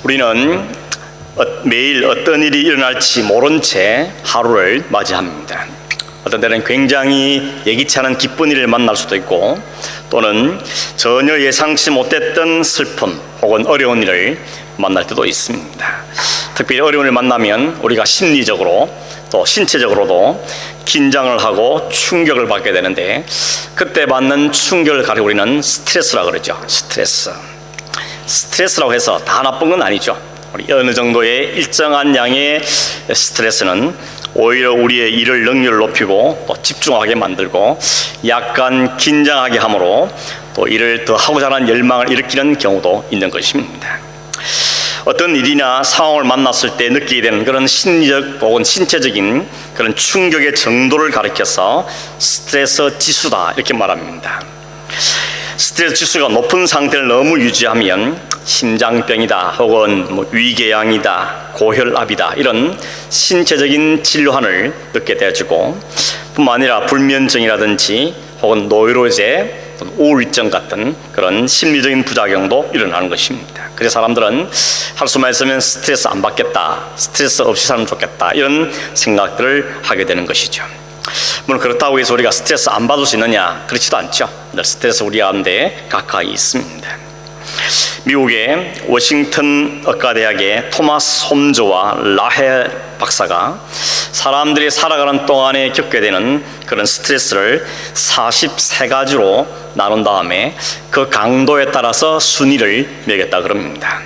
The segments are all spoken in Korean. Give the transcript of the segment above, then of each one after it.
우리는 매일 어떤 일이 일어날지 모른 채 하루를 맞이합니다. 어떤 때는 굉장히 예기치 않은 기쁜 일을 만날 수도 있고, 또는 전혀 예상치 못했던 슬픔 혹은 어려운 일을 만날 때도 있습니다. 특별히 어려운 일을 만나면 우리가 심리적으로 또 신체적으로도 긴장을 하고 충격을 받게 되는데, 그때 받는 충격을 가리고 우리는 스트레스라고 그러죠. 스트레스라고 해서 다 나쁜 건 아니죠. 우리 어느 정도의 일정한 양의 스트레스는 오히려 우리의 일을 능률을 높이고 또 집중하게 만들고, 약간 긴장하게 함으로 또 일을 더 하고자 하는 열망을 일으키는 경우도 있는 것입니다. 어떤 일이나 상황을 만났을 때 느끼게 되는 그런 심리적 혹은 신체적인 그런 충격의 정도를 가리켜서 스트레스 지수다 이렇게 말합니다. 스트레스 지수가 높은 상태를 너무 유지하면 심장병이다 혹은 위궤양이다, 고혈압이다 이런 신체적인 질환을 얻게 되어지고, 뿐만 아니라 불면증이라든지 혹은 노이로제, 우울증 같은 그런 심리적인 부작용도 일어나는 것입니다. 그래서 사람들은 할 수만 있으면 스트레스 안 받겠다, 스트레스 없이 살면 좋겠다 이런 생각들을 하게 되는 것이죠. 물론 그렇다고 해서 우리가 스트레스 안 받을 수 있느냐? 그렇지도 않죠. 스트레스 우리 가운데 가까이 있습니다. 미국의 워싱턴 의과대학의 토마스 홈즈와 라헬 박사가 사람들이 살아가는 동안에 겪게 되는 그런 스트레스를 43가지로 나눈 다음에 그 강도에 따라서 순위를 매겼다 그럽니다.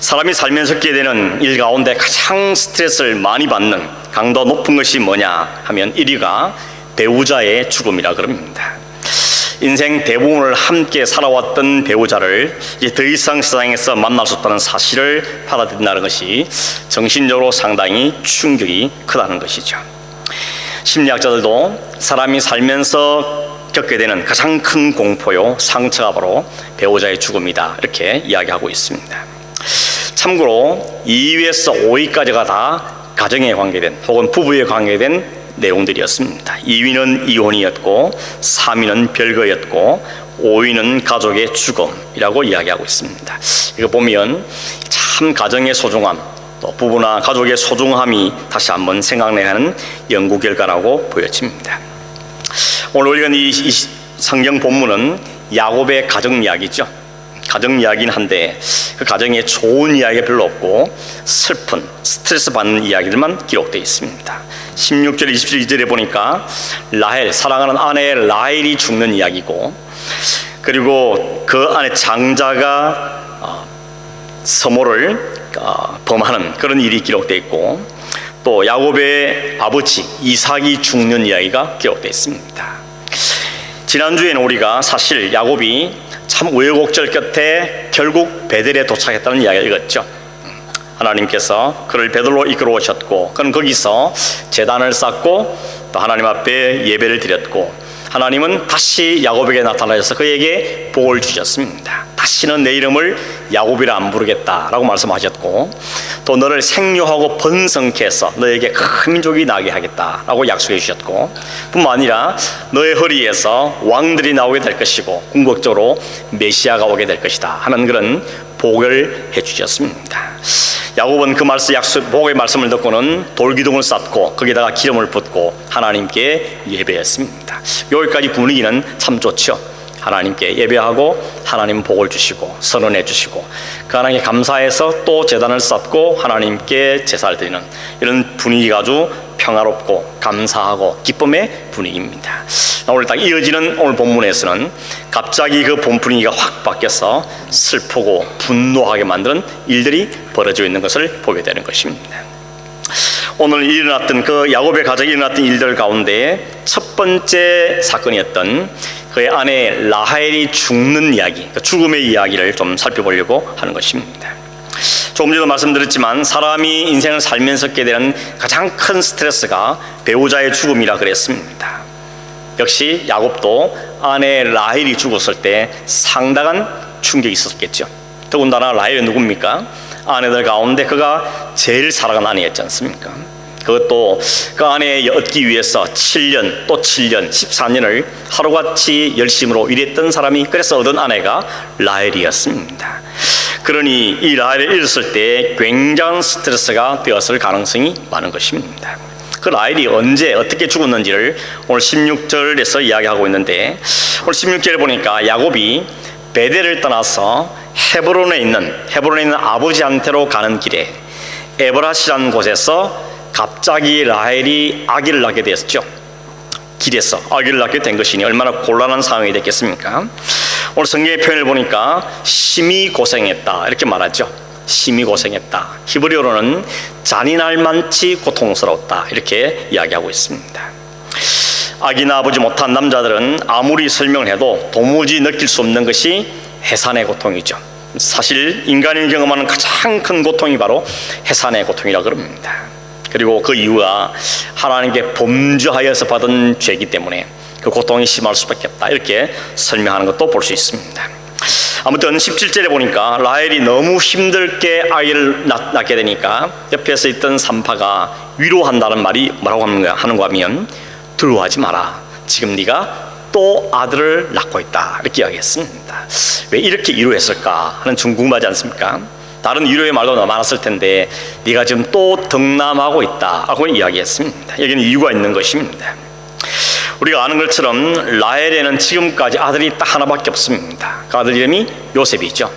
사람이 살면서 겪게 되는 일 가운데 가장 스트레스를 많이 받는 강도 높은 것이 뭐냐 하면 1위가 배우자의 죽음이라 그럽니다. 인생 대부분을 함께 살아왔던 배우자를 이제 더 이상 세상에서 만날 수 없다는 사실을 받아들인다는 것이 정신적으로 상당히 충격이 크다는 것이죠. 심리학자들도 사람이 살면서 겪게 되는 가장 큰 공포요, 상처가 바로 배우자의 죽음이다 이렇게 이야기하고 있습니다. 참고로 2위에서 5위까지가 다 가정에 관계된 혹은 부부에 관계된 내용들이었습니다. 2위는 이혼이었고, 3위는 별거였고, 5위는 가족의 죽음이라고 이야기하고 있습니다. 이거 보면 참 가정의 소중함, 또 부부나 가족의 소중함이 다시 한번 생각나게 하는 연구 결과라고 보여집니다. 오늘 우리가 이 성경 본문은 야곱의 가정 이야기죠. 가정 이야기는 한데 그 가정에 좋은 이야기가 별로 없고 슬픈 스트레스 받는 이야기들만 기록되어 있습니다. 16절 22절에 보니까 라헬, 사랑하는 아내 라헬이 죽는 이야기고, 그리고 그 안에 장자가 서모를 범하는 그런 일이 기록되어 있고, 또 야곱의 아버지 이삭이 죽는 이야기가 기록되어 있습니다. 지난주에는 우리가 사실 야곱이 참 우여곡절 끝에 결국 베델에 도착했다는 이야기를 읽었죠. 하나님께서 그를 베들로 이끌어 오셨고, 그는 거기서 제단을 쌓고 또 하나님 앞에 예배를 드렸고, 하나님은 다시 야곱에게 나타나셔서 그에게 복을 주셨습니다. 다시는 내 이름을 야곱이라 안 부르겠다라고 말씀하셨고, 또 너를 생육하고 번성케 해서 너에게 큰 민족이 나게 하겠다라고 약속해 주셨고, 뿐만 아니라 너의 허리에서 왕들이 나오게 될 것이고 궁극적으로 메시아가 오게 될 것이다 하는 그런 복을 해주셨습니다. 야곱은 그 복의 말씀을 듣고는 돌기둥을 쌓고 거기다가 기름을 붓고 하나님께 예배했습니다. 여기까지 분위기는 참 좋죠. 하나님께 예배하고 하나님 복을 주시고 선언해 주시고 그 하나님께 감사해서 또 제단을 쌓고 하나님께 제사를 드리는 이런 분위기가 아주 평화롭고 감사하고 기쁨의 분위기입니다. 오늘 딱 이어지는 오늘 본문에서는 갑자기 그 본 분위기가 확 바뀌어서 슬프고 분노하게 만드는 일들이 벌어지고 있는 것을 보게 되는 것입니다. 오늘 일어났던 그 야곱의 가정에 일어났던 일들 가운데 첫 번째 사건이었던 그의 아내 라헬이 죽는 이야기, 그 죽음의 이야기를 좀 살펴보려고 하는 것입니다. 조금 전에도 말씀드렸지만 사람이 인생을 살면서 겪게 되는 가장 큰 스트레스가 배우자의 죽음이라 그랬습니다. 역시 야곱도 아내 라헬이 죽었을 때 상당한 충격이 있었겠죠. 더군다나 라헬은 누굽니까? 아내들 가운데 그가 제일 사랑하는 아내였지 않습니까? 그것도 그 아내 얻기 위해서 7년 또 7년 14년을 하루같이 열심으로 일했던 사람이, 그래서 얻은 아내가 라헬이었습니다. 그러니 이 라헬을 잃었을 때 굉장한 스트레스가 되었을 가능성이 많은 것입니다. 그 라헬이 언제 어떻게 죽었는지를 오늘 16절에서 이야기하고 있는데, 오늘 16절에 보니까 야곱이 베델을 떠나서 헤브론에 있는 아버지한테로 가는 길에 에브라시라는 곳에서 갑자기 라헬이 아기를 낳게 되었죠. 길에서 아기를 낳게 된 것이니 얼마나 곤란한 상황이 됐겠습니까? 오늘 성경의 표현을 보니까 심히 고생했다 이렇게 말하죠. 심히 고생했다. 히브리어로는 잔인할 만치 고통스러웠다 이렇게 이야기하고 있습니다. 아기 낳아보지 못한 남자들은 아무리 설명을 해도 도무지 느낄 수 없는 것이 해산의 고통이죠. 사실 인간이 경험하는 가장 큰 고통이 바로 해산의 고통이라고 그럽니다. 그리고 그 이유가 하나님께 범죄하여서 받은 죄이기 때문에 그 고통이 심할 수밖에 없다 이렇게 설명하는 것도 볼 수 있습니다. 아무튼 17절에 보니까 라헬이 너무 힘들게 아이를 낳게 되니까 옆에서 있던 산파가 위로한다는 말이 뭐라고 하는가 하면, 두려워하지 마라, 지금 네가 또 아들을 낳고 있다 이렇게 이야기했습니다. 왜 이렇게 위로했을까 하는 좀 궁금하지 않습니까? 다른 위로의 말도 많았을 텐데 네가 지금 또 덕남하고 있다라고 이야기했습니다. 여기는 이유가 있는 것입니다. 우리가 아는 것처럼 라헬에는 지금까지 아들이 딱 하나밖에 없습니다. 그 아들 이름이 요셉이죠.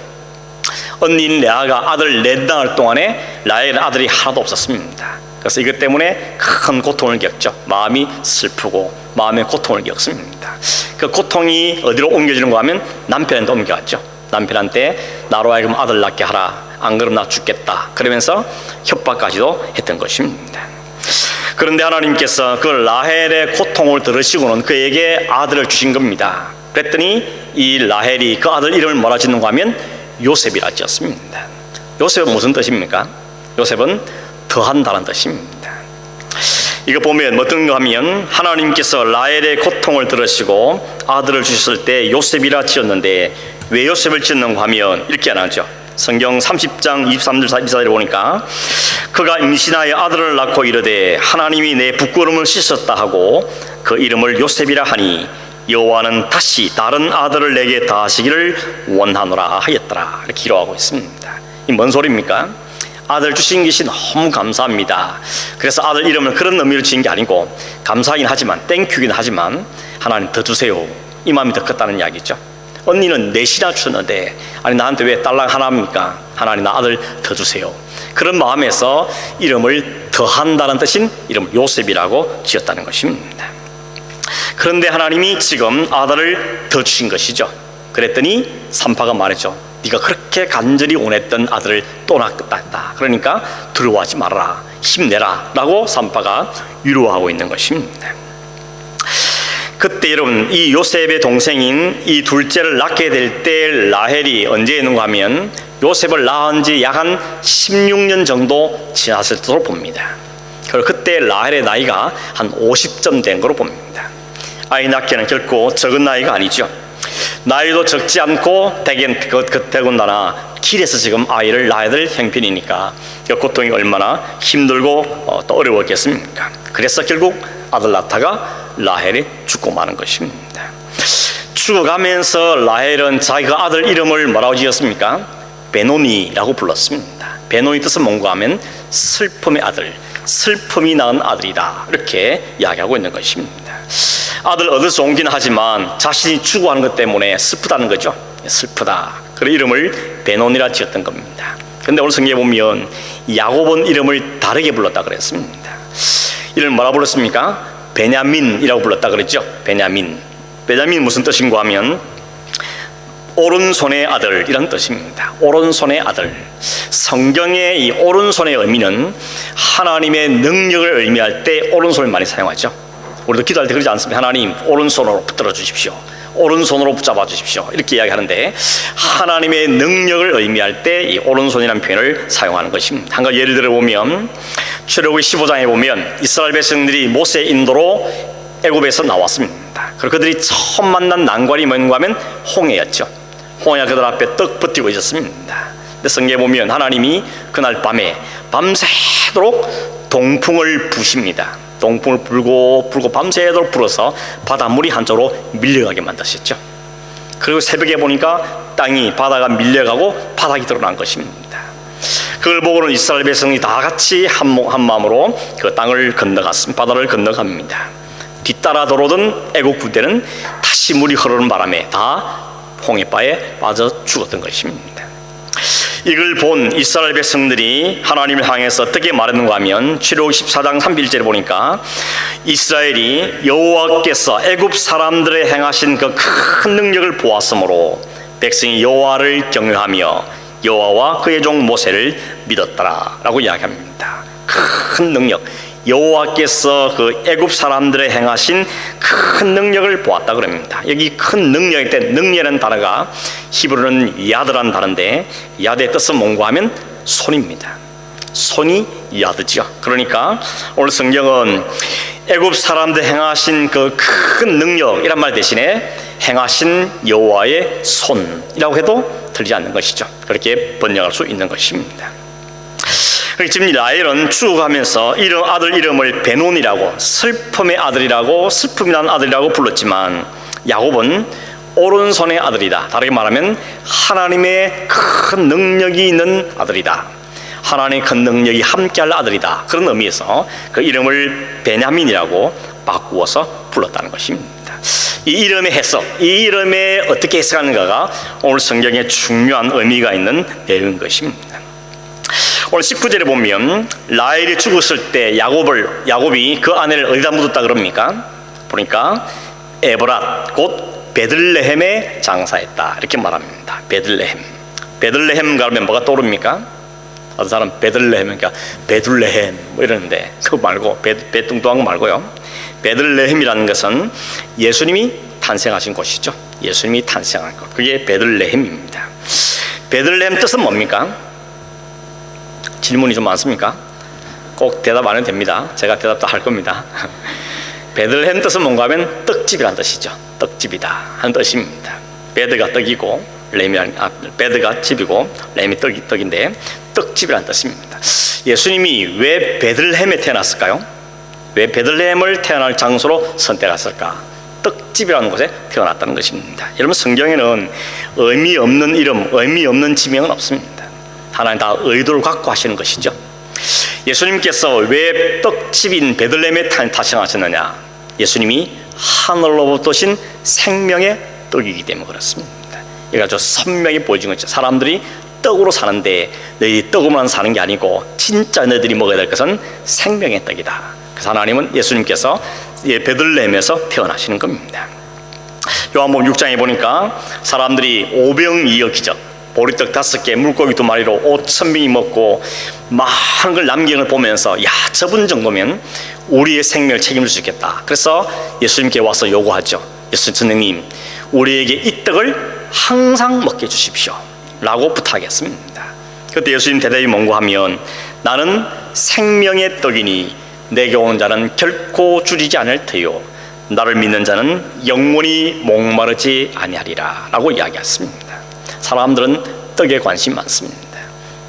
언니인 레아가 아들 낸달 동안에 라헬은 아들이 하나도 없었습니다. 그래서 이것 때문에 큰 고통을 겪죠. 마음이 슬프고 마음의 고통을 겪습니다. 그 고통이 어디로 옮겨지는가 하면 남편한테 옮겨갔죠. 남편한테 나로 하여금 아들 낳게 하라, 안 그러면 나 죽겠다 그러면서 협박까지도 했던 것입니다. 그런데 하나님께서 그 라헬의 고통을 들으시고는 그에게 아들을 주신 겁니다. 그랬더니 이 라헬이 그 아들 이름을 뭐라 짓는가 하면 요셉이라 지었습니다. 요셉은 무슨 뜻입니까? 요셉은 더한다는 뜻입니다. 이거 보면 어떤가 하면 하나님께서 라헬의 고통을 들으시고 아들을 주셨을 때 요셉이라 지었는데 왜 요셉을 지었는가 하면 이렇게 안 하죠. 성경 30장 23절 24절에 보니까 그가 임신하여 아들을 낳고 이르되 하나님이 내 부끄러움을 씻었다 하고 그 이름을 요셉이라 하니 여호와는 다시 다른 아들을 내게 다하시기를 원하노라 하였더라 이렇게 기록하고 있습니다. 이 뭔 소리입니까? 아들 주신 것이 너무 감사합니다. 그래서 아들 이름을 그런 의미로 지은 게 아니고 감사하긴 하지만 땡큐긴 하지만 하나님 더 주세요 이 마음이 더 컸다는 이야기죠. 언니는 넷이나 주셨는데 아니 나한테 왜 딸랑 하나입니까? 하나님 나 아들 더 주세요. 그런 마음에서 이름을 더한다는 뜻인 이름을 요셉이라고 지었다는 것입니다. 그런데 하나님이 지금 아들을 더 주신 것이죠. 그랬더니 산파가 말했죠. 네가 그렇게 간절히 원했던 아들을 또 낳았다. 그러니까 두려워하지 말아라, 힘내라 라고 산파가 위로하고 있는 것입니다. 그때 여러분 이 요셉의 동생인 이 둘째를 낳게 될 때 라헬이 언제 있는가 하면 요셉을 낳은 지 약 한 16년 정도 지났을 것으로 봅니다. 그리고 그때 라헬의 나이가 한 50점 된 것으로 봅니다. 아이 낳기는 결코 적은 나이가 아니죠. 나이도 적지 않고 더군다나 길에서 지금 아이를 낳아야 될 형편이니까 그 고통이 얼마나 힘들고 또 어려웠겠습니까? 그래서 결국 아들 낳다가 라헬이 죽고 마는 것입니다. 죽어가면서 라헬은 자기가 아들 이름을 뭐라고 지었습니까? 베노니라고 불렀습니다. 베노니 뜻은 뭔가 하면 슬픔의 아들, 슬픔이 낳은 아들이다 이렇게 이야기하고 있는 것입니다. 아들 얻을 수 옹긴 하지만 자신이 죽어가는 것 때문에 슬프다는 거죠. 슬프다. 그래서 이름을 베노니라 지었던 겁니다. 그런데 오늘 성경에 보면 야곱은 이름을 다르게 불렀다 그랬습니다. 이름을 뭐라 불렀습니까? 베냐민이라고 불렀다 그랬죠. 베냐민 무슨 뜻인가 하면 오른손의 아들 이런 뜻입니다. 오른손의 아들. 성경의 이 오른손의 의미는 하나님의 능력을 의미할 때 오른손을 많이 사용하죠. 우리도 기도할 때 그러지 않습니까? 하나님 오른손으로 붙들어 주십시오, 오른손으로 붙잡아 주십시오 이렇게 이야기하는데 하나님의 능력을 의미할 때 이 오른손이라는 표현을 사용하는 것입니다. 한 가지 예를 들어 보면 출애굽기 15장에 보면 이스라엘 백성들이 모세 인도로 애굽에서 나왔습니다. 그리고 그들이 처음 만난 난관이 뭔가 하면 홍해였죠. 홍해가 그들 앞에 떡 버티고 있었습니다. 근데 성경에 보면 하나님이 그날 밤에 밤새도록 동풍을 부십니다. 동풍을 불고 밤새도록 불어서 바닷물이 한쪽으로 밀려가게 만드셨죠. 그리고 새벽에 보니까 바다가 밀려가고 바닥이 드러난 것입니다. 그걸 보고는 이스라엘 백성이 다 같이 한 마음으로 그 땅을 건너갔습니다. 바다를 건너갑니다. 뒤따라 들어오던 애국 군대는 다시 물이 흐르는 바람에 다 홍해바에 빠져 죽었던 것입니다. 이걸 본 이스라엘 백성들이 하나님을 향해서 어떻게 말했는가 하면 출애굽 14장 31절에 보니까 이스라엘이 여호와께서 애굽 사람들의 행하신 그 큰 능력을 보았으므로 백성이 여호와를 경외하며 여호와와 그의 종 모세를 믿었더라 라고 이야기합니다. 큰 능력, 여호와께서 그 애굽 사람들의 행하신 큰 능력을 보았다 그럽니다. 여기 큰 능력일 때 능력이라는 단어가 히브리는 야드라는 단어인데 야드의 뜻은 뭔가 하면 손입니다. 손이 야드죠. 그러니까 오늘 성경은 애굽 사람들 행하신 그 큰 능력이란 말 대신에 행하신 여호와의 손이라고 해도 틀리지 않는 것이죠. 그렇게 번역할 수 있는 것입니다. 지금 라헬은 죽어가면서 아들 이름을 베논이라고, 슬픔의 아들이라고, 슬픔이라는 아들이라고 불렀지만 야곱은 오른손의 아들이다. 다르게 말하면 하나님의 큰 능력이 있는 아들이다. 하나님의 큰 능력이 함께할 아들이다. 그런 의미에서 그 이름을 베냐민이라고 바꾸어서 불렀다는 것입니다. 이 이름의 해석, 이 이름에 어떻게 해석하는가가 오늘 성경에 중요한 의미가 있는 내용인 것입니다. 오늘 19절에 보면 라헬이 죽었을 때 야곱이 그 아내를 어디다 묻었다 그럽니까? 보니까 에브랏 곧 베들레헴에 장사했다 이렇게 말합니다. 베들레헴 가면 뭐가 떠오릅니까? 어떤 사람 베들레헴 그러니까 베둘레헴 뭐 이러는데 그거 말고 베뚱뚱한 거 말고요. 베들레헴이라는 것은 예수님이 탄생하신 곳이죠. 예수님이 탄생한 곳, 그게 베들레헴입니다. 베들레헴 뜻은 뭡니까? 질문이 좀 많습니까? 꼭 대답 안 해도 됩니다. 제가 대답도 할 겁니다. 베들레헴 뜻은 뭔가 하면 떡집이라는 뜻이죠. 떡집이다 하는 뜻입니다. 베드가 떡이고 베드가 집이고 렘이 떡인데 떡집이라는 뜻입니다. 예수님이 왜 베들레헴에 태어났을까요? 왜 베들레헴을 태어날 장소로 선택했을까? 떡집이라는 곳에 태어났다는 것입니다. 여러분, 성경에는 의미 없는 이름, 의미 없는 지명은 없습니다. 하나님 다 의도를 갖고 하시는 것이죠. 예수님께서 왜 떡집인 베들레헴에 탄생하셨느냐? 예수님이 하늘로부터 오신 생명의 떡이기 때문에 그렇습니다. 이게 아주 선명히 보여진 거죠. 사람들이 떡으로 사는데 너희들이 떡으로만 사는 게 아니고 진짜 너희들이 먹어야 될 것은 생명의 떡이다. 그래서 하나님은 예수님께서 베들레헴에서 태어나시는 겁니다. 요한복음 6장에 보니까 사람들이 오병이어기적, 보리떡 5개, 물고기 2마리로 5,000명이 먹고 많은 걸 남긴 걸 보면서 야, 저분 정도면 우리의 생명을 책임질 수 있겠다. 그래서 예수님께 와서 요구하죠. 선생님, 우리에게 이 떡을 항상 먹게 해주십시오 라고 부탁했습니다. 그때 예수님 대답이 뭔가 하면 나는 생명의 떡이니 내게 오는 자는 결코 줄이지 않을 터요 나를 믿는 자는 영원히 목마르지 아니하리라 라고 이야기했습니다. 사람들은 떡에 관심이 많습니다.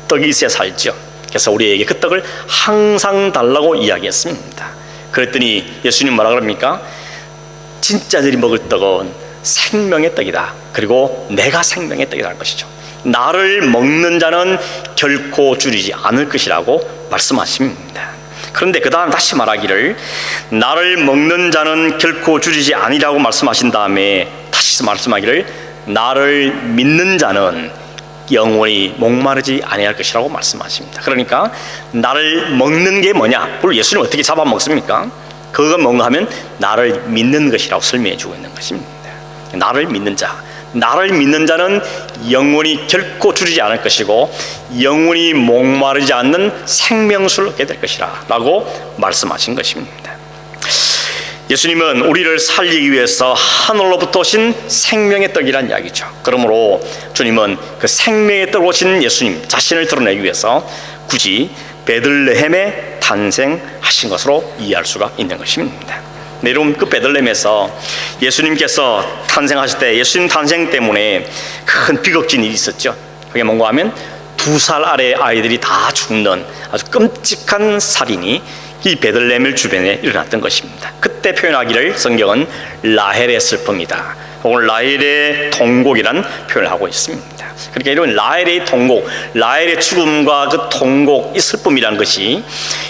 떡이 있어야 살죠. 그래서 우리에게 그 떡을 항상 달라고 이야기했습니다. 그랬더니 예수님 뭐라 그럽니까? 진짜들이 먹을 떡은 생명의 떡이다. 그리고 내가 생명의 떡이라는 것이죠. 나를 먹는 자는 결코 줄이지 않을 것이라고 말씀하십니다. 그런데 그 다음 다시 말하기를 나를 먹는 자는 결코 줄이지 아니라고 말씀하신 다음에 다시 말씀하기를 나를 믿는 자는 영원히 목마르지 아니할 것이라고 말씀하십니다. 그러니까 나를 먹는 게 뭐냐? 그걸 예수님 어떻게 잡아먹습니까? 그건 뭔가 하면 나를 믿는 것이라고 설명해 주고 있는 것입니다. 나를 믿는 자, 나를 믿는 자는 영원히 결코 줄이지 않을 것이고 영원히 목마르지 않는 생명수를 얻게 될 것이라 라고 말씀하신 것입니다. 예수님은 우리를 살리기 위해서 하늘로부터 오신 생명의 떡이란 이야기죠. 그러므로 주님은 그 생명의 떡 오신 예수님 자신을 드러내기 위해서 굳이 베들레헴에 탄생하신 것으로 이해할 수가 있는 것입니다. 네, 여러분, 그 베들레헴에서 예수님께서 탄생하실 때 예수님 탄생 때문에 큰 비극적인 일이 있었죠. 그게 뭔가 하면 2살 아래의 아이들이 다 죽는 아주 끔찍한 살인이 이 베들레헴 주변에 일어났던 것입니다. 그때 표현하기를 성경은 라헬의 슬픔이다, 혹은 라헬의 통곡이라는 표현을 하고 있습니다. 그러니까 이런 라헬의 통곡, 라헬의 죽음과 그 통곡, 이 슬픔이라는 것이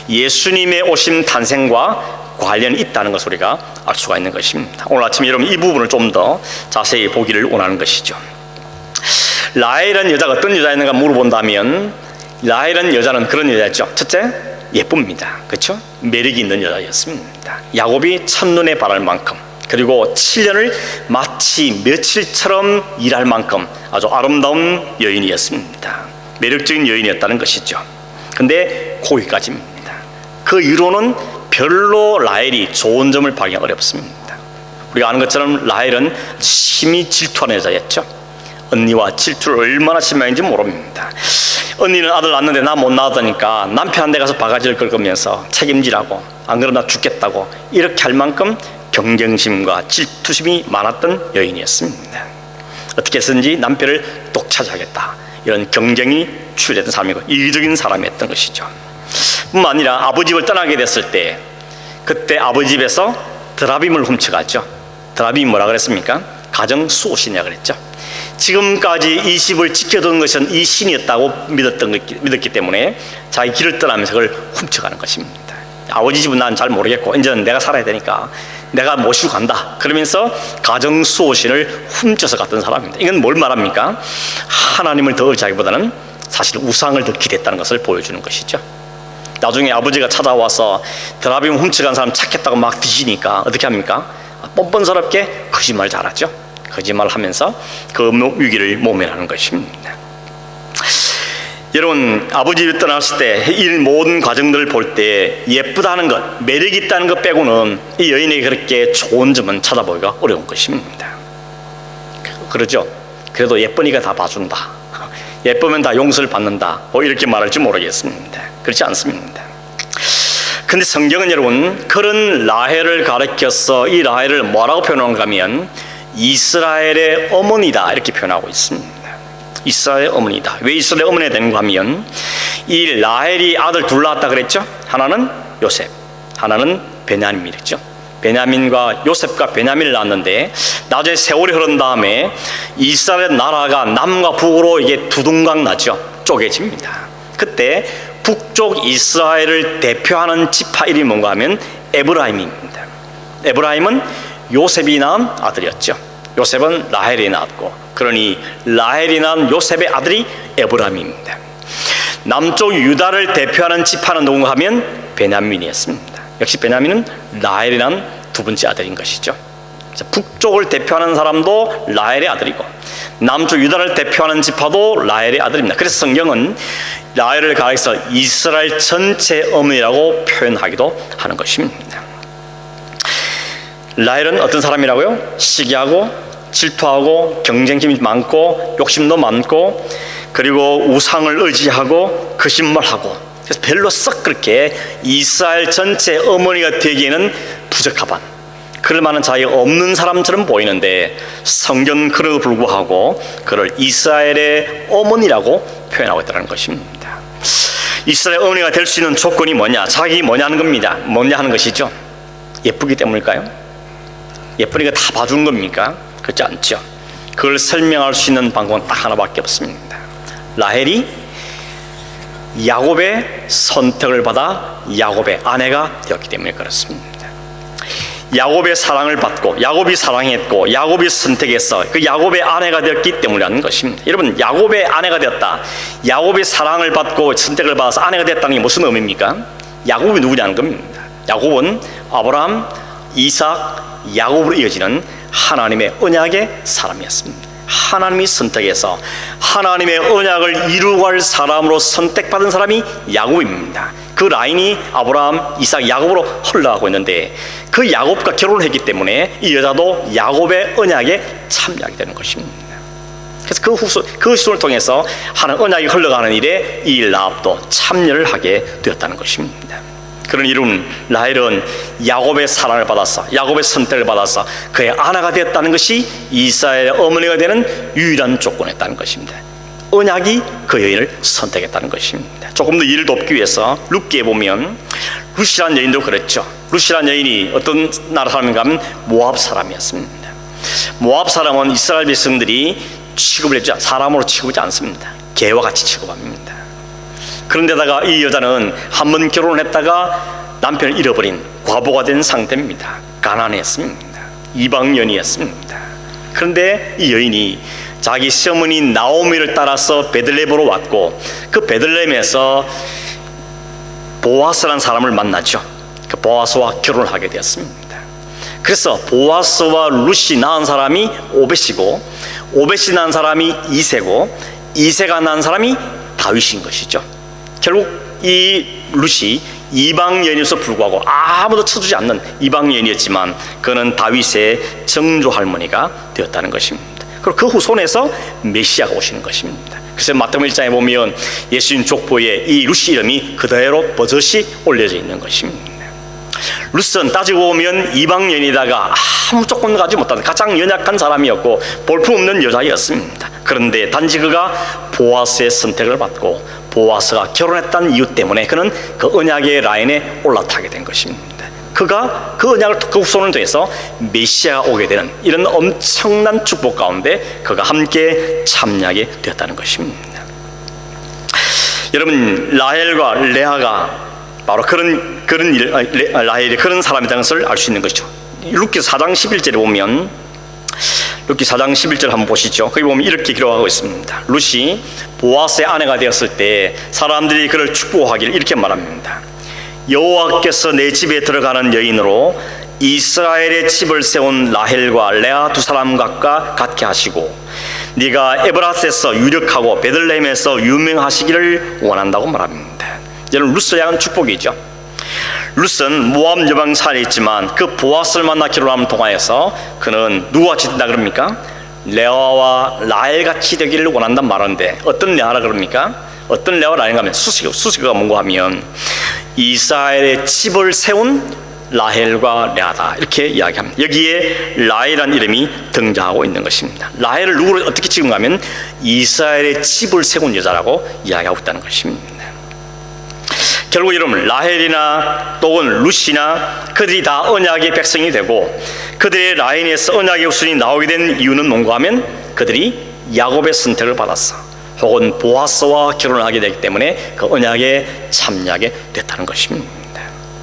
예수님의 오심 탄생과 관련이 있다는 것을 우리가 알 수가 있는 것입니다. 오늘 아침에 여러분 이 부분을 좀 더 자세히 보기를 원하는 것이죠. 라헬이라는 여자가 어떤 여자였는가 물어본다면, 라헬이라는 여자는 그런 여자였죠. 첫째, 예쁩니다. 그렇죠? 매력이 있는 여자였습니다. 야곱이 첫눈에 반할 만큼, 그리고 7년을 마치 며칠처럼 일할 만큼 아주 아름다운 여인이었습니다. 매력적인 여인이었다는 것이죠. 근데 거기까지입니다. 그 이후로는 별로 라헬이 좋은 점을 발견하기 어렵습니다. 우리가 아는 것처럼 라헬은 심히 질투하는 여자였죠. 언니와 질투를 얼마나 심했는지 모릅니다. 언니는 아들 낳는데 나 못 낳았다니까 남편한테 가서 바가지를 긁으면서 책임지라고, 안 그러면 나 죽겠다고 이렇게 할 만큼 경쟁심과 질투심이 많았던 여인이었습니다. 어떻게 해서든지 남편을 독차지하겠다, 이런 경쟁이 추구했던 사람이고 이기적인 사람이었던 것이죠. 뿐만 아니라 아버지 집을 떠나게 됐을 때, 그때 아버지 집에서 드라빔을 훔쳐갔죠. 드라빔이 뭐라 그랬습니까? 가정 수호신이라고 그랬죠. 지금까지 이 집을 지켜둔 것은 이 신이었다고 믿었기 때문에 자기 길을 떠나면서 그걸 훔쳐가는 것입니다. 아버지 집은 난 잘 모르겠고 이제는 내가 살아야 되니까 내가 모시고 간다, 그러면서 가정 수호신을 훔쳐서 갔던 사람입니다. 이건 뭘 말합니까? 하나님을 더 의지하기보다는 사실 우상을 더 기대했다는 것을 보여주는 것이죠. 나중에 아버지가 찾아와서 드라빔 훔쳐간 사람 찾겠다고 막 뒤지니까 어떻게 합니까? 뻔뻔스럽게 거짓말 잘하죠. 거짓말을 하면서 그 위기를 모면하는 것입니다. 여러분, 아버지 집을 떠났을 때 이 모든 과정들을 볼 때 예쁘다는 것, 매력이 있다는 것 빼고는 이 여인에게 그렇게 좋은 점은 찾아보기가 어려운 것입니다. 그러죠? 그래도 예쁘니까 다 봐준다, 예쁘면 다 용서를 받는다, 뭐 이렇게 말할지 모르겠습니다. 그렇지 않습니다. 근데 성경은 여러분 그런 라헬을 가리켜서 이 라헬을 뭐라고 표현하는가 하면 이스라엘의 어머니다 이렇게 표현하고 있습니다. 이스라엘의 어머니다. 왜 이스라엘의 어머니가 되는가 하면 이 라헬이 아들 둘 낳았다 그랬죠. 하나는 요셉, 하나는 베냐민이랬죠. 베냐민과 요셉과 베냐민을 낳았는데 나중에 세월이 흐른 다음에 이스라엘 나라가 남과 북으로 이게 두둥강 나죠. 쪼개집니다. 그때 북쪽 이스라엘을 대표하는 지파 이름이 뭔가 하면 에브라임입니다. 에브라임은 요셉이 낳은 아들이었죠. 요셉은 라헬이 낳았고, 그러니 라헬이 낳은 요셉의 아들이 에브라임입니다. 남쪽 유다를 대표하는 지파는 누군가 하면 베냐민이었습니다. 역시 베냐민은 라헬이 낳은 두 번째 아들인 것이죠. 북쪽을 대표하는 사람도 라헬의 아들이고 남쪽 유다를 대표하는 지파도 라헬의 아들입니다. 그래서 성경은 라헬을 가리켜서 이스라엘 전체 어머니라고 표현하기도 하는 것입니다. 라헬은 어떤 사람이라고요? 시기하고 질투하고 경쟁심이 많고 욕심도 많고 그리고 우상을 의지하고 거짓말하고, 그래서 별로 썩 그렇게 이스라엘 전체 어머니가 되기에는 부적합한, 그럴 만한 자기가 없는 사람처럼 보이는데 성경은 그럼에도 불구하고 그를 이스라엘의 어머니라고 표현하고 있다는 것입니다. 이스라엘 어머니가 될 수 있는 조건이 뭐냐? 자기 뭐냐 하는 겁니다. 뭐냐 하는 것이죠. 예쁘기 때문일까요? 예쁘니까 다 봐주는 겁니까? 그렇지 않죠. 그걸 설명할 수 있는 방법은 딱 하나밖에 없습니다. 라헬이 야곱의 선택을 받아 야곱의 아내가 되었기 때문에 그렇습니다. 야곱의 사랑을 받고 야곱이 사랑했고 야곱이 선택해서 그 야곱의 아내가 되었기 때문이라는 것입니다. 여러분, 야곱의 아내가 되었다, 야곱의 사랑을 받고 선택을 받아서 아내가 됐다는 게 무슨 의미입니까? 야곱이 누구냐는 겁니다. 야곱은 아브라함, 이삭, 야곱으로 이어지는 하나님의 언약의 사람이었습니다. 하나님이 선택해서 하나님의 언약을 이루어갈 사람으로 선택받은 사람이 야곱입니다. 그 라인이 아브라함, 이삭, 야곱으로 흘러가고 있는데 그 야곱과 결혼을 했기 때문에 이 여자도 야곱의 언약에 참여하게 되는 것입니다. 그래서 그 후손을 통해서 하나님 언약이 흘러가는 일에 이 라합도 참여를 하게 되었다는 것입니다. 그런 이름 라헬은 야곱의 사랑을 받아서 야곱의 선택을 받아서 그의 아내가 되었다는 것이 이스라엘의 어머니가 되는 유일한 조건이었다는 것입니다. 언약이 그 여인을 선택했다는 것입니다. 조금 더 이를 돕기 위해서 룻기에 보면 룻이라는 여인도 그랬죠. 룻이라는 여인이 어떤 나라 사람인가 하면 모압 사람이었습니다. 모압 사람은 이스라엘 백성들이 취급을 해주지 사람으로 취급하지 않습니다. 개와 같이 취급합니다. 그런데다가 이 여자는 한 번 결혼을 했다가 남편을 잃어버린 과부가 된 상태입니다. 가난했습니다. 이방년이었습니다. 그런데 이 여인이 자기 시어머니 나오미를 따라서 베들레헴으로 왔고, 그 베들레헴에서 보아스라는 사람을 만났죠. 그 보아스와 결혼을 하게 되었습니다. 그래서 보아스와 룻이 낳은 사람이 오벳이고, 오벳이 낳은 사람이 이세고, 이세가 낳은 사람이 다윗인 것이죠. 결국 이 룻이 이방여인에서 불구하고 아무도 쳐주지 않는 이방여인이었지만 그는 다윗의 정조 할머니가 되었다는 것입니다. 그리고 그 후손에서 메시아가 오시는 것입니다. 그래서 마태복음 1장에 보면 예수님 족보에 이 룻 이름이 그대로 버젓이 올려져 있는 것입니다. 룻은 따지고 보면 이방여인이다가 아무 조건 가지고 못하는 가장 연약한 사람이었고 볼품없는 여자였습니다. 그런데 단지 그가 보아스의 선택을 받고 보아스가 결혼했다는 이유 때문에 그는 그 언약의 라인에 올라타게 된 것입니다. 그가 그 언약을 그 후손을 통해서 메시아가 오게 되는 이런 엄청난 축복 가운데 그가 함께 참여하게 되었다는 것입니다. 여러분, 라헬과 레아가 바로 라헬이 그런 사람이라는 것을 알 수 있는 것이죠. 룻기서 4장 11절에 보면, 룻기 4장 11절 한번 보시죠. 거기 보면 이렇게 기록하고 있습니다. 룻이 보아스의 아내가 되었을 때 사람들이 그를 축복하기를 이렇게 말합니다. 여호와께서 내 집에 들어가는 여인으로 이스라엘의 집을 세운 라헬과 레아 두 사람 각과 같게 하시고 네가 에브라스에서 유력하고 베들레헴에서 유명하시기를 원한다고 말합니다. 여러분, 룻을 향한 축복이죠. 룻은 모압 여방 살에 있지만 그 보아스를 만나 결혼함을 통하여서 그는 누구같이 된다 그럽니까? 레아와 라헬같이 되기를 원한단 말하는데 어떤 레아라 그럽니까? 어떤 레아와 라헬인가 하면 수식어가 뭔가 하면 이스라엘의 집을 세운 라헬과 레아다 이렇게 이야기합니다. 여기에 라헬이라는 이름이 등장하고 있는 것입니다. 라헬을 누구를 어떻게 지금 가면 이스라엘의 집을 세운 여자라고 이야기하고 있다는 것입니다. 결국 여러분, 라헬이나 또는 룻이나 그들이 다 언약의 백성이 되고 그들의 라인에서 언약의 후손이 나오게 된 이유는 뭔가 하면 그들이 야곱의 선택을 받았어 혹은 보아스와 결혼을 하게 되기 때문에 그 언약에 참여하게 됐다는 것입니다.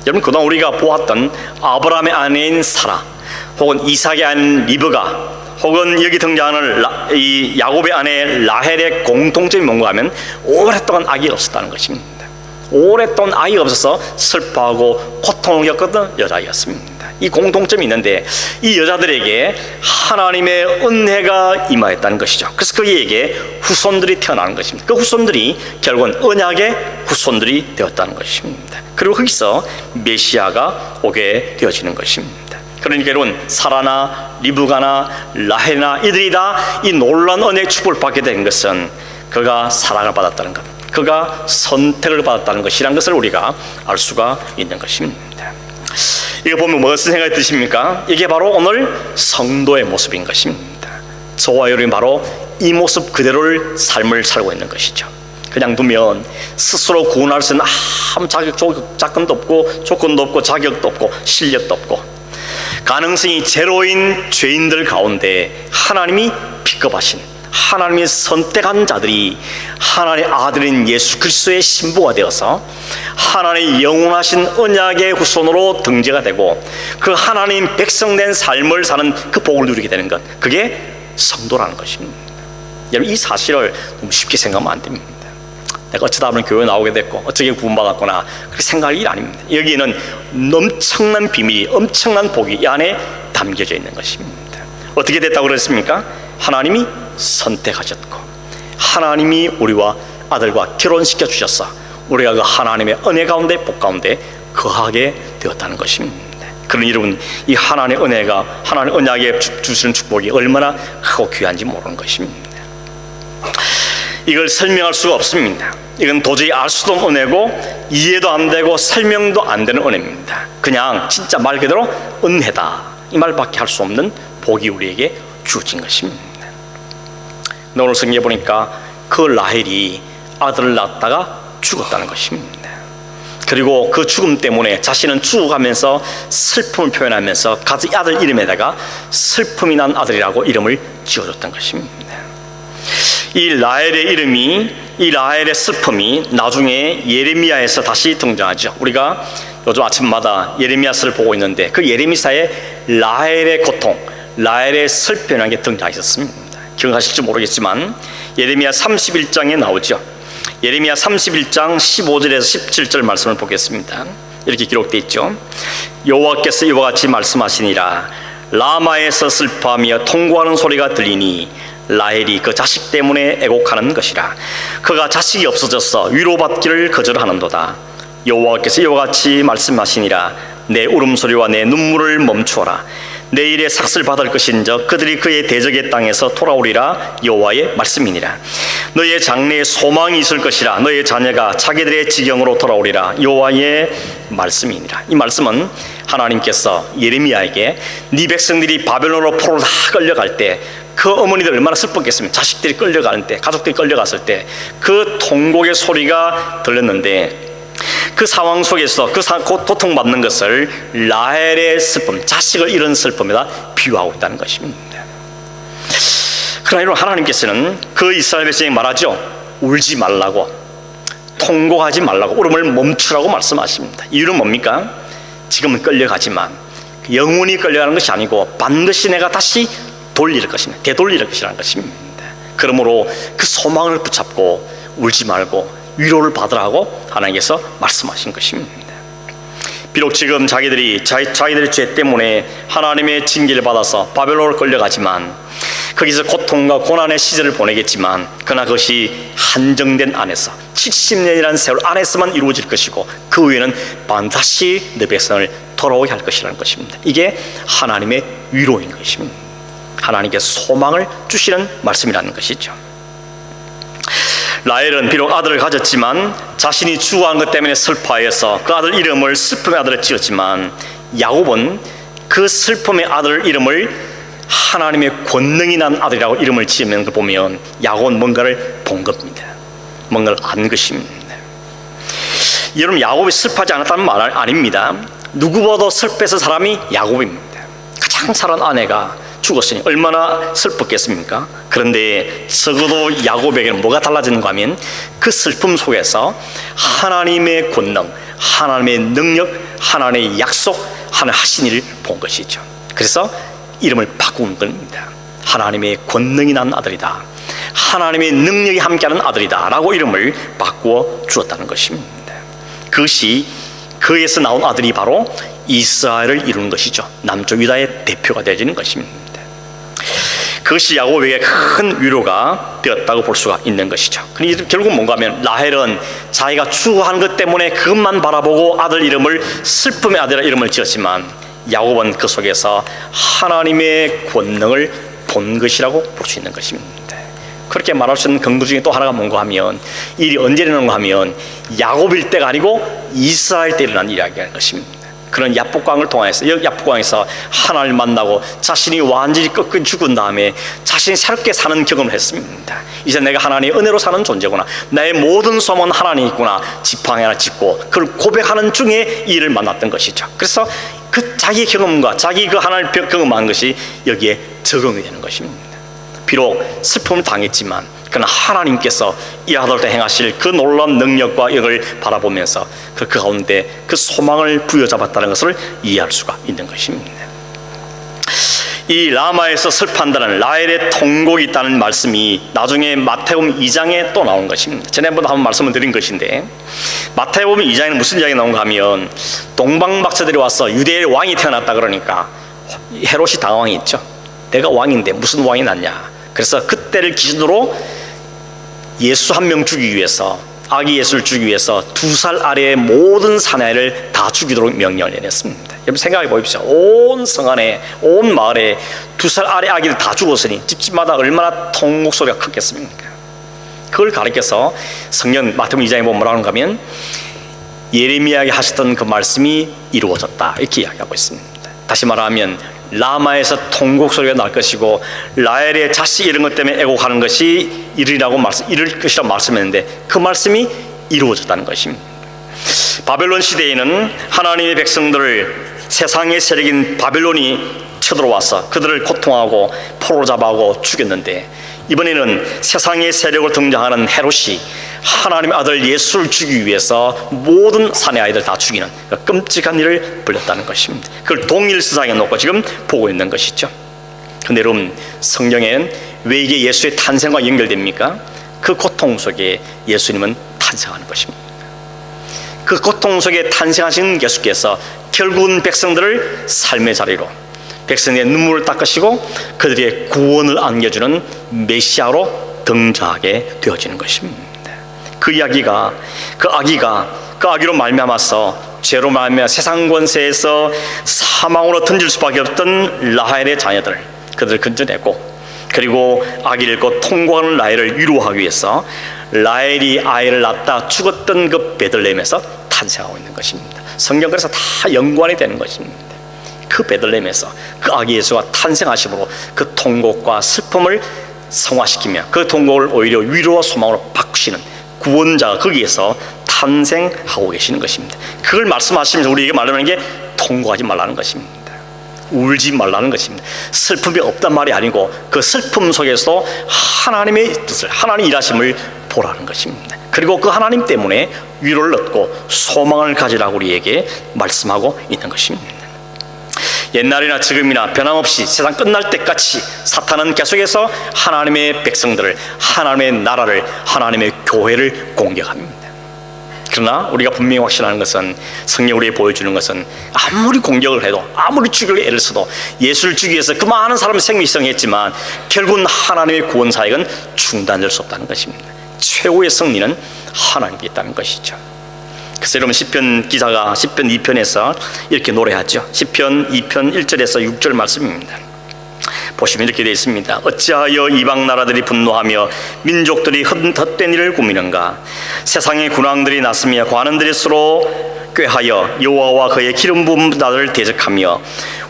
여러분, 그동안 우리가 보았던 아브라함의 아내인 사라 혹은 이삭의 아내인 리브가 혹은 여기 등장하는 이 야곱의 아내 라헬의 공통점이 뭔가 하면 오랫동안 아기가 없었다는 것입니다. 오랫동안 아이가 없어서 슬퍼하고 고통을 겪었던 여자였습니다. 이 공통점이 있는데 이 여자들에게 하나님의 은혜가 임하였다는 것이죠. 그래서 그에게 후손들이 태어나는 것입니다. 그 후손들이 결국은 언약의 후손들이 되었다는 것입니다. 그리고 거기서 메시아가 오게 되어지는 것입니다. 그러니까 여러분, 사라나 리브가나 라헬나 이들이 다 이 놀라운 은혜의 축복을 받게 된 것은 그가 사랑을 받았다는 것, 그가 선택을 받았다는 것이란 것을 우리가 알 수가 있는 것입니다. 이거 보면 무슨 생각이 드십니까? 이게 바로 오늘 성도의 모습인 것입니다. 저와 여러분이 바로 이 모습 그대로를 삶을 살고 있는 것이죠. 그냥 두면 스스로 구원할 수 있는 아무 자금도 없고 조건도 없고 자격도 없고 실력도 없고 가능성이 제로인 죄인들 가운데 하나님이 픽업하신 하나님이 선택한 자들이 하나님의 아들인 예수 그리스도의 신부가 되어서 하나님의 영원하신 언약의 후손으로 등재가 되고 그 하나님 백성된 삶을 사는 그 복을 누리게 되는 것, 그게 성도라는 것입니다. 여러분, 이 사실을 너무 쉽게 생각하면 안 됩니다. 내가 어쩌다 보면 교회 나오게 됐고 어쩌게 구원받았구나 그렇게 생각할 일 아닙니다. 여기에는 엄청난 비밀이, 엄청난 복이 이 안에 담겨져 있는 것입니다. 어떻게 됐다고 그랬습니까? 하나님이 선택하셨고 하나님이 우리와 아들과 결혼시켜 주셨어 우리가 그 하나님의 은혜 가운데 복 가운데 거하게 되었다는 것입니다. 그러니 여러분, 이 하나님의 은혜가 하나님 언약에 주시는 축복이 얼마나 크고 귀한지 모르는 것입니다. 이걸 설명할 수가 없습니다. 이건 도저히 알 수도 없는 은혜고 이해도 안 되고 설명도 안 되는 은혜입니다. 그냥 진짜 말 그대로 은혜다 이 말밖에 할 수 없는 복이 우리에게 주어진 것입니다. 오늘 성경에 보니까 그 라헬이 아들을 낳았다가 죽었다는 것입니다. 그리고 그 죽음 때문에 자신은 죽어가면서 슬픔을 표현하면서 가지 아들 이름에다가 슬픔이 난 아들이라고 이름을 지어줬던 것입니다. 이 라헬의 이름이, 이 라헬의 슬픔이 나중에 예레미야에서 다시 등장하죠. 우리가 요즘 아침마다 예레미야서를 보고 있는데 그 예레미야에 라헬의 고통, 라헬의 슬픔이라는 게 등장했었습니다. 기억하실지 모르겠지만 예레미야 31장에 나오죠. 예레미야 31장 15절에서 17절 말씀을 보겠습니다. 이렇게 기록되어 있죠. 여호와께서 이와 같이 말씀하시니라. 라마에서 슬퍼하며 통곡하는 소리가 들리니 라헬이 그 자식 때문에 애곡하는 것이라. 그가 자식이 없어져서 위로받기를 거절하는도다. 여호와께서 이와 같이 말씀하시니라. 내 울음소리와 내 눈물을 멈추어라. 내일의 삭슬 받을 것인즉 그들이 그의 대적의 땅에서 돌아오리라. 여호와의 말씀이니라. 너의 장래에 소망이 있을 것이라. 너의 자녀가 자기들의 지경으로 돌아오리라. 여호와의 말씀이니라. 이 말씀은 하나님께서 예레미야에게 네 백성들이 바벨론으로 포로로 다 끌려갈 때 그 어머니들 얼마나 슬펐겠습니까? 자식들이 끌려가는 때, 가족들이 끌려갔을 때 그 통곡의 소리가 들렸는데 그 상황 속에서 그 고통받는 것을 라헬의 슬픔, 자식을 잃은 슬픔에다 비유하고 있다는 것입니다. 그러나 이런 하나님께서는 그 이스라엘 백성에게 말하죠. 울지 말라고, 통곡하지 말라고, 울음을 멈추라고 말씀하십니다. 이유는 뭡니까? 지금은 끌려가지만 영원히 끌려가는 것이 아니고 반드시 내가 다시 돌릴 것입니다. 되돌릴 것이라는 것입니다. 그러므로 그 소망을 붙잡고 울지 말고 위로를 받으라고 하나님께서 말씀하신 것입니다. 비록 지금 자기들의 죄 때문에 하나님의 징계를 받아서 바벨론으로 끌려가지만 거기서 고통과 고난의 시절을 보내겠지만 그러나 그것이 한정된 안에서 70년이라는 세월 안에서만 이루어질 것이고 그 후에는 반드시 내 백성을 돌아오게 할 것이라는 것입니다. 이게 하나님의 위로인 것입니다. 하나님께 소망을 주시는 말씀이라는 것이죠. 라헬은 비록 아들을 가졌지만 자신이 죽어간 것 때문에 슬퍼해서 그 아들 이름을 슬픔의 아들을 지었지만 야곱은 그 슬픔의 아들 이름을 하나님의 권능이 난 아들이라고 이름을 지으면 그 보면 야곱은 뭔가를 본 겁니다. 뭔가를 안 것입니다. 여러분, 야곱이 슬퍼하지 않았다는 말 아닙니다. 누구보다 슬퍼했던 사람이 야곱입니다. 가장 사랑하는 아내가 죽었으니 얼마나 슬펐겠습니까? 그런데 적어도 야곱에게는 뭐가 달라지는가 하면 그 슬픔 속에서 하나님의 권능, 하나님의 능력, 하나님의 약속, 하나님 하신 일을 본 것이죠. 그래서 이름을 바꾼 겁니다. 하나님의 권능이 난 아들이다, 하나님의 능력이 함께하는 아들이다 라고 이름을 바꾸어 주었다는 것입니다. 그것이 그에서 나온 아들이 바로 이스라엘을 이루는 것이죠. 남쪽 유다의 대표가 되어지는 것입니다. 그것이 야곱에게 큰 위로가 되었다고 볼 수가 있는 것이죠. 그런데 결국 뭔가 하면 라헬은 자기가 죽어가는 것 때문에 그것만 바라보고 아들 이름을 슬픔의 아들이라 이름을 지었지만 야곱은 그 속에서 하나님의 권능을 본 것이라고 볼 수 있는 것입니다. 그렇게 말할 수 있는 근거 중에 또 하나가 뭔가 하면 일이 언제 일어나는가 하면 야곱일 때가 아니고 이스라엘 때 일어난 이야기라는 것입니다. 그런 야복강을 통해서 야복강에서 하나님을 만나고 자신이 완전히 꺾여 죽은 다음에 자신이 새롭게 사는 경험을 했습니다. 이제 내가 하나님의 은혜로 사는 존재구나, 나의 모든 소망은 하나님이구나 지팡이 하나 짚고 그걸 고백하는 중에 이를 만났던 것이죠. 그래서 그 자기 경험과 자기 그 하나님을 경험한 것이 여기에 적용이 되는 것입니다. 비록 슬픔을 당했지만 그러나 하나님께서 이 아들한테 행하실 그 놀라운 능력과 이걸 바라보면서 그 가운데 그 소망을 부여잡았다는 것을 이해할 수가 있는 것입니다. 이 라마에서 슬퍼한다는 라헬의 통곡이 있다는 말씀이 나중에 마태복음 2장에 또 나온 것입니다. 지난번에 한번 말씀을 드린 것인데 마태복음 2장에는 무슨 이야기가 나온가 하면 동방박사들이 와서 유대의 왕이 태어났다 그러니까 헤롯이 당황했죠. 내가 왕인데 무슨 왕이 났냐. 그래서 그때를 기준으로 예수 한 명 죽이기 위해서, 아기 예수를 죽이기 위해서 2살 아래의 모든 사내를 다 죽이도록 명령을 내렸습니다. 여러분 생각해 보십시오. 온 성 안에, 온 마을에 2살 아래 아기를 다 죽었으니 집집마다 얼마나 통곡 소리가 컸겠습니까? 그걸 가리켜서 성경 마태복음 2장에 보면 뭐라고 하면 예레미야에게 하셨던 그 말씀이 이루어졌다 이렇게 이야기하고 있습니다. 다시 말하면 라마에서 통곡 소리가 날 것이고 라헬의 자식 이런 것 때문에 애곡하는 것이 이를 것이라고 말씀했는데 그 말씀이 이루어졌다는 것입니다. 바벨론 시대에는 하나님의 백성들을 세상의 세력인 바벨론이 쳐들어와서 그들을 고통하고 포로잡아하고 죽였는데, 이번에는 세상의 세력으로 등장하는 헤롯이 하나님의 아들 예수를 죽이기 위해서 모든 사내 아이들 다 죽이는 끔찍한 일을 벌였다는 것입니다. 그걸 동일시상에 놓고 지금 보고 있는 것이죠. 그런데 여러분, 성경에는 왜 이게 예수의 탄생과 연결됩니까? 그 고통 속에 예수님은 탄생하는 것입니다. 그 고통 속에 탄생하신 예수께서 결국은 백성들을 삶의 자리로, 백성의 눈물을 닦으시고 그들의 구원을 안겨주는 메시아로 등장하게 되어지는 것입니다. 그 이야기가, 그 아기로 말미암아서 죄로 말미암아 세상 권세에서 사망으로 던질 수밖에 없던 라헬의 자녀들, 그들을 건져내고, 그리고 아기를 곧 통곡하는 라헬을 위로하기 위해서 라헬이 아이를 낳다 죽었던 그 베들레헴에서 탄생하고 있는 것입니다. 성경 그래서 다 연관이 되는 것입니다. 그 베들레헴에서 그 아기 예수가 탄생하심으로 그 통곡과 슬픔을 성화시키며 그 통곡을 오히려 위로와 소망으로 바꾸시는 구원자가 거기에서 탄생하고 계시는 것입니다. 그걸 말씀하시면서 우리에게 말하는 게 통곡하지 말라는 것입니다. 울지 말라는 것입니다. 슬픔이 없단 말이 아니고 그 슬픔 속에서도 하나님의 뜻을, 하나님의 일하심을 보라는 것입니다. 그리고 그 하나님 때문에 위로를 얻고 소망을 가지라고 우리에게 말씀하고 있는 것입니다. 옛날이나 지금이나 변함없이 세상 끝날 때까지 사탄은 계속해서 하나님의 백성들을, 하나님의 나라를, 하나님의 교회를 공격합니다. 그러나 우리가 분명히 확신하는 것은, 성경 우리에게 보여주는 것은, 아무리 공격을 해도, 아무리 죽이려 애를 써도 예수를 죽이기 위해서 그 많은 사람을 생명희생했지만 결국은 하나님의 구원 사역은 중단될 수 없다는 것입니다. 최고의 승리는 하나님께 있다는 것이죠. 그래서 여러분, 시편 기자가 시편 2편에서 이렇게 노래하죠. 시편 2편 1절에서 6절 말씀입니다. 보시면 이렇게 되어 있습니다. 어찌하여 이방 나라들이 분노하며 민족들이 헛된 일을 꾸미는가? 세상의 군왕들이 났으며 관원들이 서로 꾀하여 여호와와 그의 기름 부은 자들을 대적하며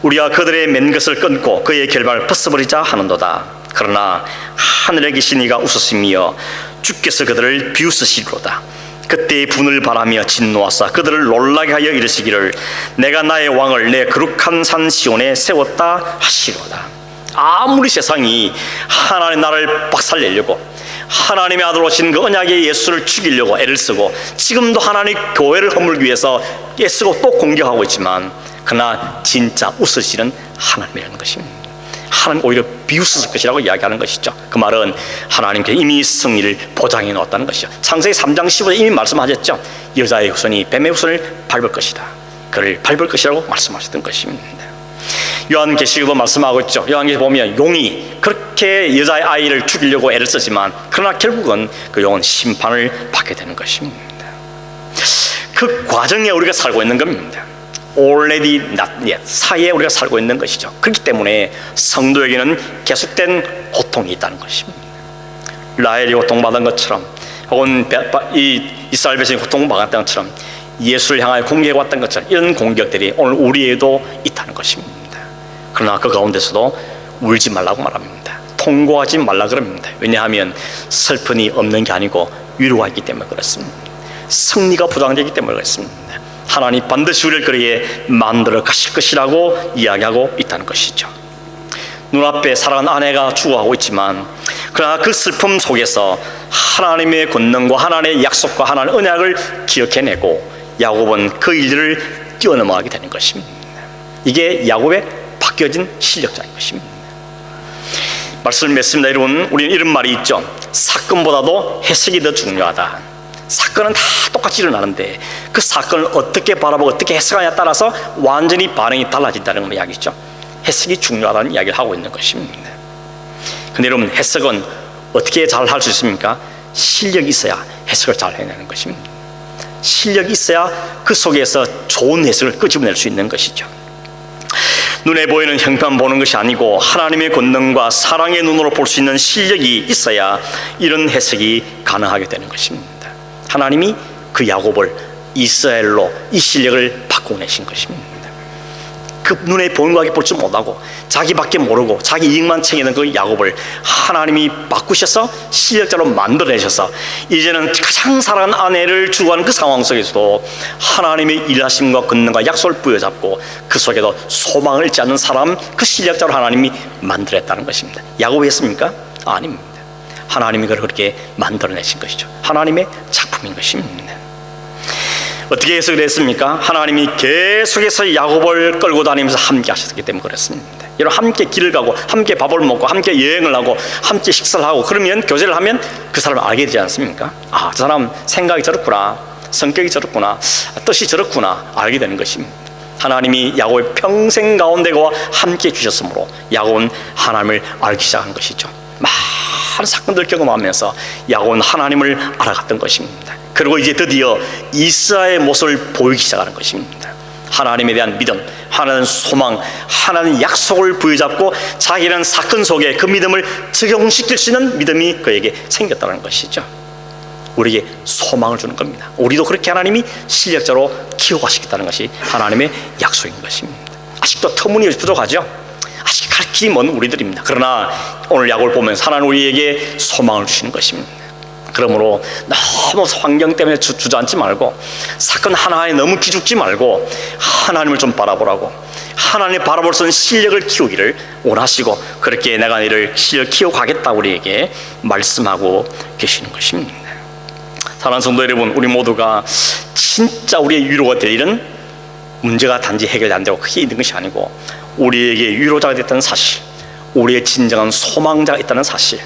우리가 그들의 맨 것을 끊고 그의 결박을 벗어버리자 하는도다. 그러나 하늘에 계신 이가 웃으시며 주께서 그들을 비웃으시리로다. 그때의 분을 바라며 진노하사 그들을 놀라게 하여 이르시기를 내가 나의 왕을 내 거룩한 산 시온에 세웠다 하시로다. 아무리 세상이 하나님의 나라를 박살내려고, 하나님의 아들 오신 그 언약의 예수를 죽이려고 애를 쓰고, 지금도 하나님의 교회를 허물기 위해서 애쓰고 또 공격하고 있지만, 그러나 진짜 웃으시는 하나님이라는 것입니다. 하나님 오히려 비웃으실 것이라고 이야기하는 것이죠. 그 말은 하나님께 이미 승리를 보장해 놓았다는 것이죠. 창세기 3장 15절에 이미 말씀하셨죠. 여자의 후손이 뱀의 후손을 밟을 것이다. 그를 밟을 것이라고 말씀하셨던 것입니다. 요한계시록도 말씀하고 있죠. 요한계시록 보면 용이 그렇게 여자의 아이를 죽이려고 애를 쓰지만 그러나 결국은 그 용은 심판을 받게 되는 것입니다. 그 과정에 우리가 살고 있는 겁니다. already not yet 사이에 우리가 살고 있는 것이죠. 그렇기 때문에 성도에게는 계속된 고통이 있다는 것입니다. 라헬이 고통받은 것처럼, 혹은 이 이스라엘 백성이 고통받았던 것처럼, 예수를 향하여 공격해왔던 것처럼 이런 공격들이 오늘 우리에도 있다는 것입니다. 그러나 그 가운데서도 울지 말라고 말합니다. 통곡하지 말라 그럽니다. 왜냐하면 슬픔이 없는 게 아니고 위로가 있기 때문에 그렇습니다. 승리가 보장되기 때문에 그렇습니다. 하나님 반드시 우리를 그렇게 만들어 가실 것이라고 이야기하고 있다는 것이죠. 눈앞에 사랑하는 아내가 죽어가고 있지만, 그러나 그 슬픔 속에서 하나님의 권능과 하나님의 약속과 하나님의 언약을 기억해내고 야곱은 그 일들을 뛰어넘어가게 되는 것입니다. 이게 야곱의 바뀌어진 실력자인 것입니다. 말씀을 맺습니다. 여러분, 우리는 이런 말이 있죠. 사건보다도 해석이 더 중요하다. 사건은 다 똑같이 일어나는데 그 사건을 어떻게 바라보고 어떻게 해석하냐에 따라서 완전히 반응이 달라진다는 이야기죠. 해석이 중요하다는 이야기를 하고 있는 것입니다. 그런데 여러분, 해석은 어떻게 잘 할 수 있습니까? 실력이 있어야 해석을 잘 해내는 것입니다. 실력이 있어야 그 속에서 좋은 해석을 끄집어낼 수 있는 것이죠. 눈에 보이는 형편 보는 것이 아니고 하나님의 권능과 사랑의 눈으로 볼 수 있는 실력이 있어야 이런 해석이 가능하게 되는 것입니다. 하나님이 그 야곱을 이스라엘로 이 실력을 바꾸내신 것입니다. 그 눈에 보는 것밖에 볼 줄 못하고 자기밖에 모르고 자기 이익만 챙기는 그 야곱을 하나님이 바꾸셔서 실력자로 만들어내셔서 이제는 가장 사랑하는 아내를 주고하는 그 상황 속에서도 하나님의 일하심과 권능과 약속을 부여잡고 그 속에도 소망을 잃지 않는 사람, 그 실력자로 하나님이 만들었다는 것입니다. 야곱이 했습니까? 아닙니다. 하나님이 그렇게 만들어내신 것이죠. 하나님의 작품인 것입니다. 어떻게 해서 그랬습니까? 하나님이 계속해서 야곱을 끌고 다니면서 함께 하셨기 때문에 그랬습니다. 여러분, 함께 길을 가고 함께 밥을 먹고 함께 여행을 하고 함께 식사를 하고 그러면 교제를 하면 그 사람을 알게 되지 않습니까? 아, 저 사람 생각이 저렇구나, 성격이 저렇구나, 뜻이 저렇구나 알게 되는 것입니다. 하나님이 야곱의 평생 가운데와 함께 주셨으므로 야곱은 하나님을 알기 시작한 것이죠. 많은 사건들을 경험하면서 야곱은 하나님을 알아갔던 것입니다. 그리고 이제 드디어 이스라엘의 모습을 보이기 시작하는 것입니다. 하나님에 대한 믿음, 하나님 소망, 하나님 약속을 부여잡고 자기는 사건 속에 그 믿음을 적용시킬 수 있는 믿음이 그에게 생겼다는 것이죠. 우리에게 소망을 주는 겁니다. 우리도 그렇게 하나님이 실력자로 키워가시겠다는 것이 하나님의 약속인 것입니다. 아직도 터무니없이 부족하죠. 아직 갈 길이 먼 우리들입니다. 그러나 오늘 야곱을 보면서 하나님 우리에게 소망을 주시는 것입니다. 그러므로 너무 환경 때문에 주저앉지 말고 사건 하나에 너무 기죽지 말고 하나님을 좀 바라보라고, 하나님을 바라볼 수 있는 실력을 키우기를 원하시고 그렇게 내가 너를 실력 키워가겠다 우리에게 말씀하고 계시는 것입니다. 사랑하는 성도 여러분, 우리 모두가 진짜 우리의 위로가 될 일은 문제가 단지 해결이 안 되고 크게 있는 것이 아니고 우리에게 위로자가 됐다는 사실, 우리의 진정한 소망자가 있다는 사실,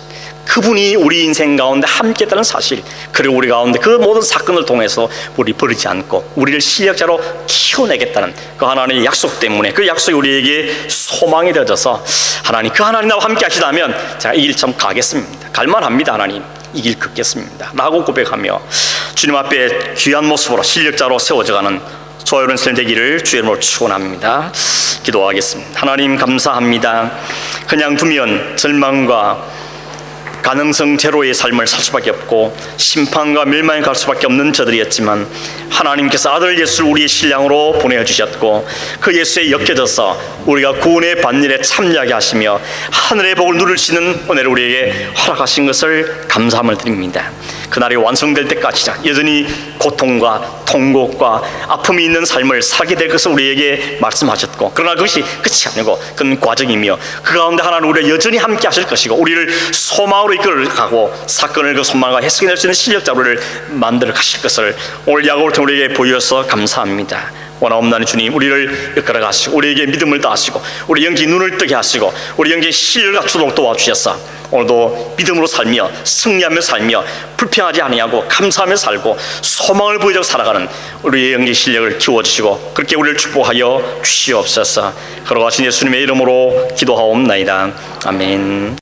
그분이 우리 인생 가운데 함께 했다는 사실, 그리고 우리 가운데 그 모든 사건을 통해서 우리 버리지 않고 우리를 실력자로 키워내겠다는 그 하나님의 약속 때문에 그 약속이 우리에게 소망이 되어져서 하나님, 그 하나님 나와 함께 하시다면 제가 이 길 참 가겠습니다, 갈만합니다, 하나님 이 길 걷겠습니다 라고 고백하며 주님 앞에 귀한 모습으로 실력자로 세워져가는 저와 여러분 되기를 주의 이름으로 축원합니다. 기도하겠습니다. 하나님 감사합니다. 그냥 두면 절망과 가능성 제로의 삶을 살 수밖에 없고 심판과 멸망에 갈 수밖에 없는 저들이었지만 하나님께서 아들 예수를 우리의 신랑으로 보내주셨고 그 예수에 엮여져서 우리가 구원의 반일에 참여하게 하시며 하늘의 복을 누릴 수 있는 은혜를 우리에게 허락하신 것을 감사함을 드립니다. 그날이 완성될 때까지 여전히 고통과 통곡과 아픔이 있는 삶을 살게 될 것을 우리에게 말씀하셨고, 그러나 그것이 끝이 아니고 그건 과정이며 그 가운데 하나님 우리가 여전히 함께 하실 것이고 우리를 소망으로 이끌어가고 사건을 그 소망과 해석해낼 수 있는 실력자를 만들어 가실 것을 오늘 야곱을 통해 우리에게 보여서 감사합니다. 원하옵나니 주님, 우리를 이끌어 가시고 우리에게 믿음을 다하시고 우리 영기 눈을 뜨게 하시고 우리 영기 실력을 갖추도록 도와주셔서 오늘도 믿음으로 살며 승리하며 살며 불평하지 아니하고 감사하며 살고 소망을 보여주고 살아가는 우리의 영기 실력을 키워주시고 그렇게 우리를 축복하여 주시옵소서. 걸어가신 예수님의 이름으로 기도하옵나이다. 아멘.